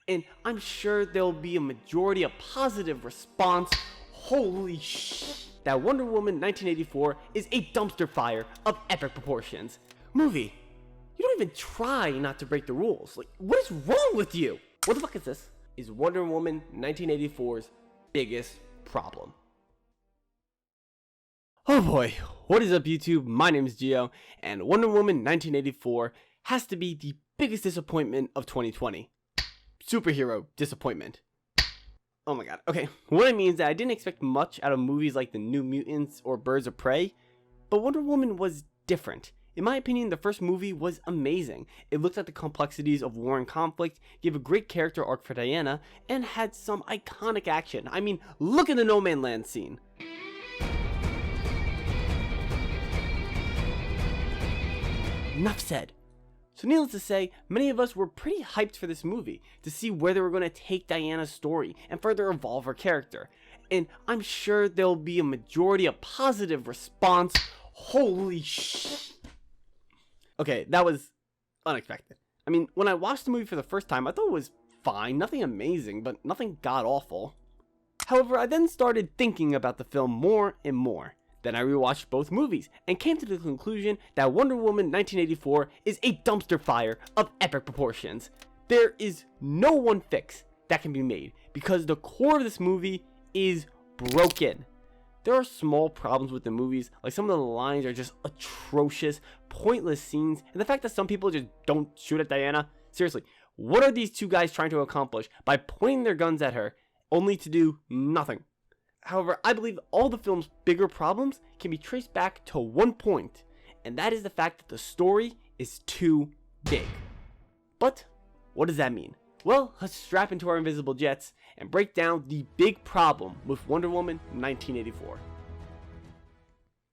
and I'm sure there'll be a majority of positive response. Holy sh! That Wonder Woman 1984 is a dumpster fire of epic proportions. Movie, you don't even try not to break the rules. Like, what is wrong with you? What the fuck is this? Is Wonder Woman 1984's biggest problem. Oh boy, what is up YouTube? My name is Gio, and Wonder Woman 1984 has to be the biggest disappointment of 2020. Superhero disappointment. Oh my god. Okay, what I mean is that I didn't expect much out of movies like The New Mutants or Birds of Prey, but Wonder Woman was different. In my opinion, the first movie was amazing. It looked at the complexities of war and conflict, gave a great character arc for Diana, and had some iconic action. I mean, look at the No Man Land scene. Enough said. So needless to say, many of us were pretty hyped for this movie to see where they were going to take Diana's story and further evolve her character. And I'm sure there'll be a majority of positive response. Holy sh! Okay, that was unexpected. I mean, when I watched the movie for the first time, I thought it was fine, nothing amazing, but nothing god-awful. However, I then started thinking about the film more and more. Then I rewatched both movies and came to the conclusion that Wonder Woman 1984 is a dumpster fire of epic proportions. There is no one fix that can be made because the core of this movie is broken. There are small problems with the movies, like some of the lines are just atrocious, pointless scenes, and the fact that some people just don't shoot at Diana. Seriously, what are these two guys trying to accomplish by pointing their guns at her only to do nothing? However, I believe all the film's bigger problems can be traced back to one point, and that is the fact that the story is too big. But what does that mean? Well, let's strap into our invisible jets and break down the big problem with Wonder Woman 1984.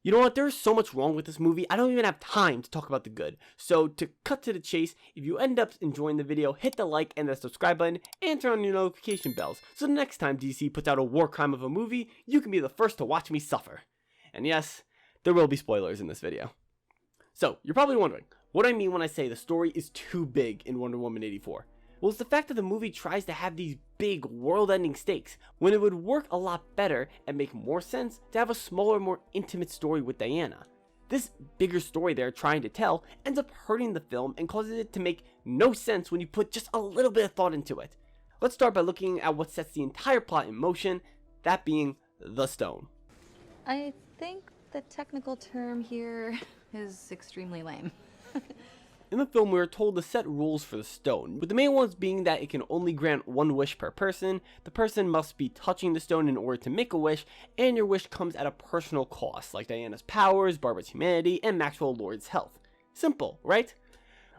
You know what, there's so much wrong with this movie, I don't even have time to talk about the good. So to cut to the chase, if you end up enjoying the video, hit the like and the subscribe button and turn on your notification bells. So the next time DC puts out a war crime of a movie, you can be the first to watch me suffer. And yes, there will be spoilers in this video. So you're probably wondering, what I mean when I say the story is too big in Wonder Woman 84. Well, it's the fact that the movie tries to have these big world-ending stakes when it would work a lot better and make more sense to have a smaller, more intimate story with Diana. This bigger story they're trying to tell ends up hurting the film and causes it to make no sense when you put just a little bit of thought into it. Let's start by looking at what sets the entire plot in motion, that being the stone. I think the technical term here is extremely lame. In the film, we are told to set rules for the stone, with the main ones being that it can only grant one wish per person, the person must be touching the stone in order to make a wish, and your wish comes at a personal cost, like Diana's powers, Barbara's humanity, and Maxwell Lord's health. Simple, right?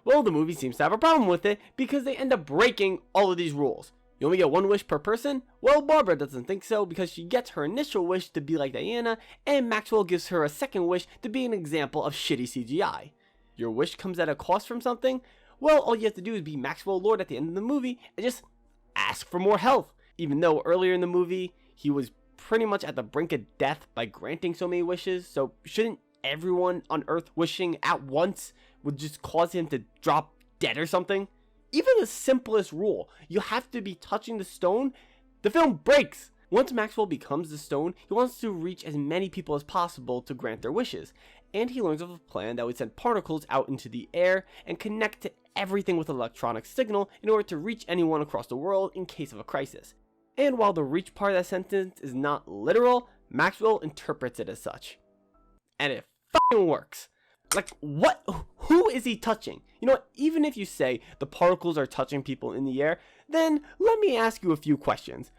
Well, the movie seems to have a problem with it, because they end up breaking all of these rules. You only get one wish per person? Well, Barbara doesn't think so, because she gets her initial wish to be like Diana, and Maxwell gives her a second wish to be an example of shitty CGI. Your wish comes at a cost from something? Well, all you have to do is be Maxwell Lord at the end of the movie and just ask for more health. Even though earlier in the movie, he was pretty much at the brink of death by granting so many wishes, so shouldn't everyone on Earth wishing at once would just cause him to drop dead or something? Even the simplest rule, you have to be touching the stone, the film breaks. Once Maxwell becomes the stone, he wants to reach as many people as possible to grant their wishes, and he learns of a plan that would send particles out into the air and connect to everything with an electronic signal in order to reach anyone across the world in case of a crisis. And while the reach part of that sentence is not literal, Maxwell interprets it as such. And it fucking works. Like, what? Who is he touching? You know what, even if you say the particles are touching people in the air, then let me ask you a few questions.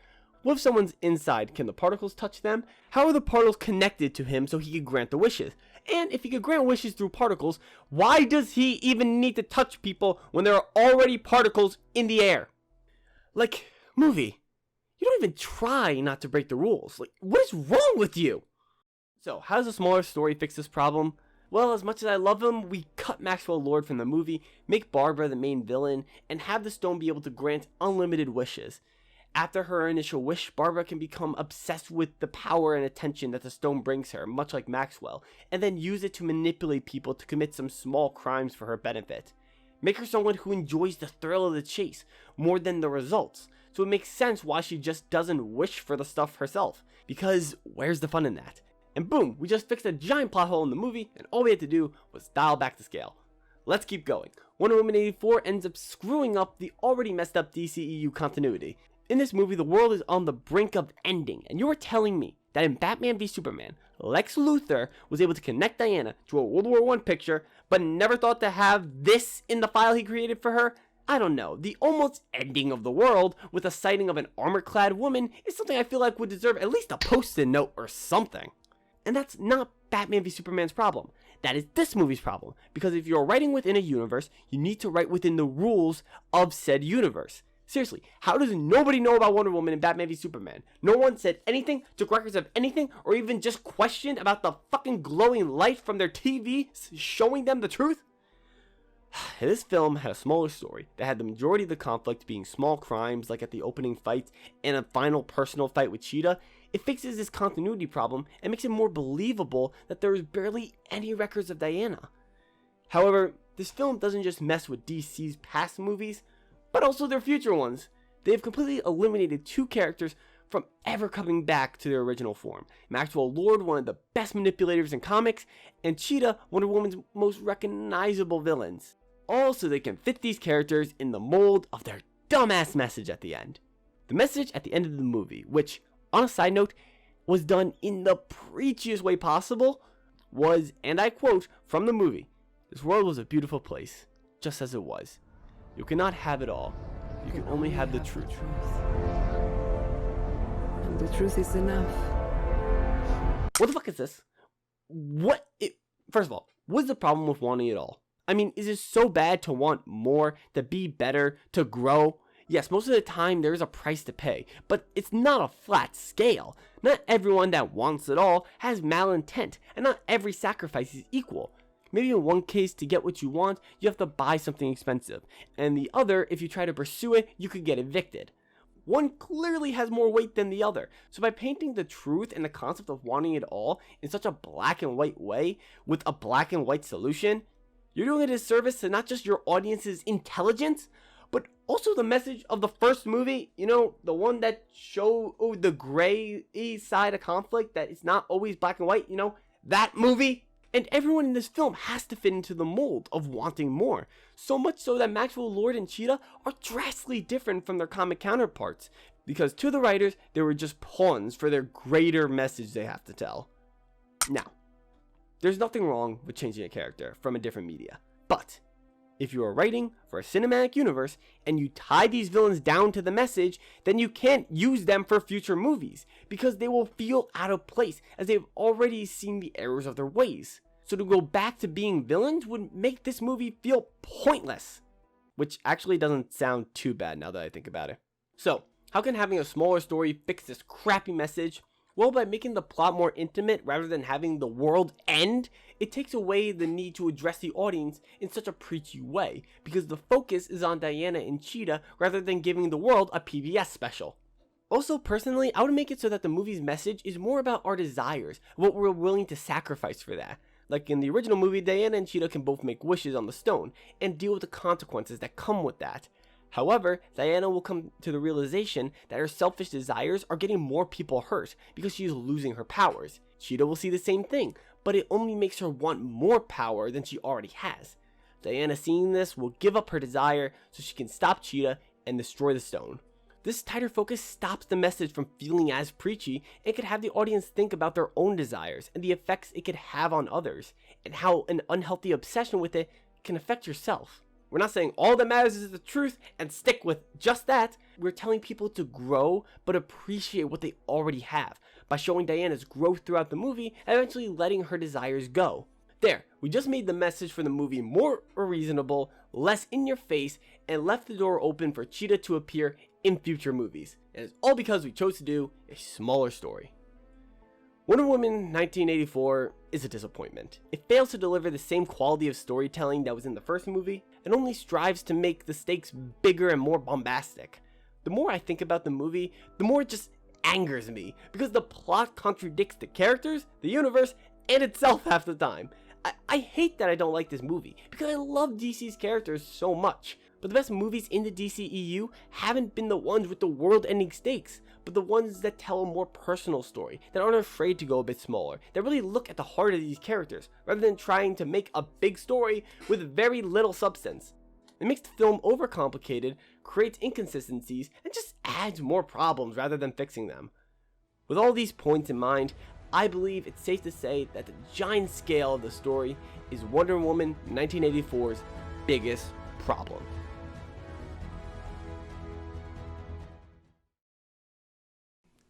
What if someone's inside? Can the particles touch them? How are the particles connected to him so he could grant the wishes? And if he could grant wishes through particles, why does he even need to touch people when there are already particles in the air? Like, movie, you don't even try not to break the rules. Like, what is wrong with you? So, how does a smaller story fix this problem? Well, as much as I love him, we cut Maxwell Lord from the movie, make Barbara the main villain, and have the stone be able to grant unlimited wishes. After her initial wish, Barbara can become obsessed with the power and attention that the stone brings her, much like Maxwell, and then use it to manipulate people to commit some small crimes for her benefit. Make her someone who enjoys the thrill of the chase more than the results. So it makes sense why she just doesn't wish for the stuff herself. Because where's the fun in that? And boom, we just fixed a giant plot hole in the movie, and all we had to do was dial back the scale. Let's keep going. Wonder Woman 84 ends up screwing up the already messed up DCEU continuity. In this movie, the world is on the brink of ending, and you are telling me that in Batman v Superman, Lex Luthor was able to connect Diana to a World War I picture, but never thought to have this in the file he created for her? I don't know. The almost ending of the world with a sighting of an armor-clad woman is something I feel like would deserve at least a post-it note or something. And that's not Batman v Superman's problem. That is this movie's problem. Because if you're writing within a universe, you need to write within the rules of said universe. Seriously, how does nobody know about Wonder Woman and Batman v Superman? No one said anything, took records of anything, or even just questioned about the fucking glowing light from their TV showing them the truth? This film had a smaller story that had the majority of the conflict being small crimes like at the opening fight and a final personal fight with Cheetah. It fixes this continuity problem and makes it more believable that there is barely any records of Diana. However, this film doesn't just mess with DC's past movies, but also their future ones. They have completely eliminated two characters from ever coming back to their original form. Maxwell Lord, one of the best manipulators in comics, and Cheetah, Wonder Woman's most recognizable villains. All so they can fit these characters in the mold of their dumbass message at the end. The message at the end of the movie, which, on a side note, was done in the preachiest way possible, was, and I quote from the movie, "This world was a beautiful place, just as it was. You cannot have it all. You can only have the truth. And the truth is enough." What the fuck is this? First of all, what's the problem with wanting it all? I mean, is it so bad to want more, to be better, to grow? Yes, most of the time there is a price to pay, but it's not a flat scale. Not everyone that wants it all has malintent, and not every sacrifice is equal. Maybe in one case, to get what you want, you have to buy something expensive, and the other, if you try to pursue it, you could get evicted. One clearly has more weight than the other, so by painting the truth and the concept of wanting it all in such a black and white way, with a black and white solution, you're doing a disservice to not just your audience's intelligence, but also the message of the first movie, you know, the one that showed the gray side of conflict, that it's not always black and white, you know, that movie. And everyone in this film has to fit into the mold of wanting more. So much so that Maxwell Lord and Cheetah are drastically different from their comic counterparts. Because to the writers, they were just pawns for their greater message they have to tell. Now, there's nothing wrong with changing a character from a different media. But if you are writing for a cinematic universe and you tie these villains down to the message, then you can't use them for future movies because they will feel out of place as they've already seen the errors of their ways. So to go back to being villains would make this movie feel pointless, which actually doesn't sound too bad now that I think about it. So, how can having a smaller story fix this crappy message? Well, by making the plot more intimate rather than having the world end, it takes away the need to address the audience in such a preachy way, because the focus is on Diana and Cheetah rather than giving the world a PBS special. Also, personally, I would make it so that the movie's message is more about our desires, what we're willing to sacrifice for that. Like in the original movie, Diana and Cheetah can both make wishes on the stone and deal with the consequences that come with that. However, Diana will come to the realization that her selfish desires are getting more people hurt because she is losing her powers. Cheetah will see the same thing, but it only makes her want more power than she already has. Diana, seeing this, will give up her desire so she can stop Cheetah and destroy the stone. This tighter focus stops the message from feeling as preachy and can have the audience think about their own desires and the effects it could have on others, and how an unhealthy obsession with it can affect yourself. We're not saying all that matters is the truth and stick with just that. We're telling people to grow but appreciate what they already have by showing Diana's growth throughout the movie and eventually letting her desires go. There, we just made the message for the movie more reasonable, less in your face, and left the door open for Cheetah to appear in future movies. And it's all because we chose to do a smaller story. Wonder Woman 1984 is a disappointment. It fails to deliver the same quality of storytelling that was in the first movie, and only strives to make the stakes bigger and more bombastic. The more I think about the movie, the more it just angers me, because the plot contradicts the characters, the universe, and itself half the time. I hate that I don't like this movie, because I love DC's characters so much. But the best movies in the DCEU haven't been the ones with the world-ending stakes, but the ones that tell a more personal story, that aren't afraid to go a bit smaller, that really look at the heart of these characters, rather than trying to make a big story with very little substance. It makes the film overcomplicated, creates inconsistencies, and just adds more problems rather than fixing them. With all these points in mind, I believe it's safe to say that the giant scale of the story is Wonder Woman 1984's biggest problem.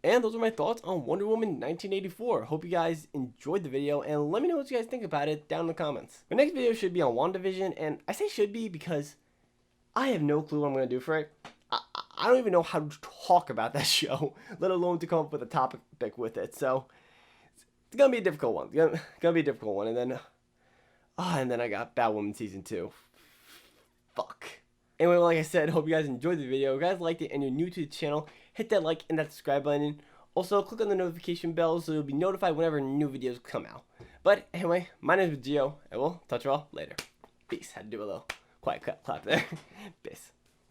And those are my thoughts on Wonder Woman 1984. Hope you guys enjoyed the video, and let me know what you guys think about it down in the comments. My next video should be on WandaVision, and I say should be because I have no clue what I'm going to do for it. I don't even know how to talk about that show, let alone to come up with a topic with it. So it's going to be a difficult one. It's going to be a difficult one. And then I got Batwoman Season 2. Fuck. Anyway, like I said, hope you guys enjoyed the video. If you guys liked it and you're new to the channel, hit that like and that subscribe button. Also, click on the notification bell so you'll be notified whenever new videos come out. But anyway, my name is Gio, and we'll touch you all later. Peace. Had to do a little quiet clap there. Peace.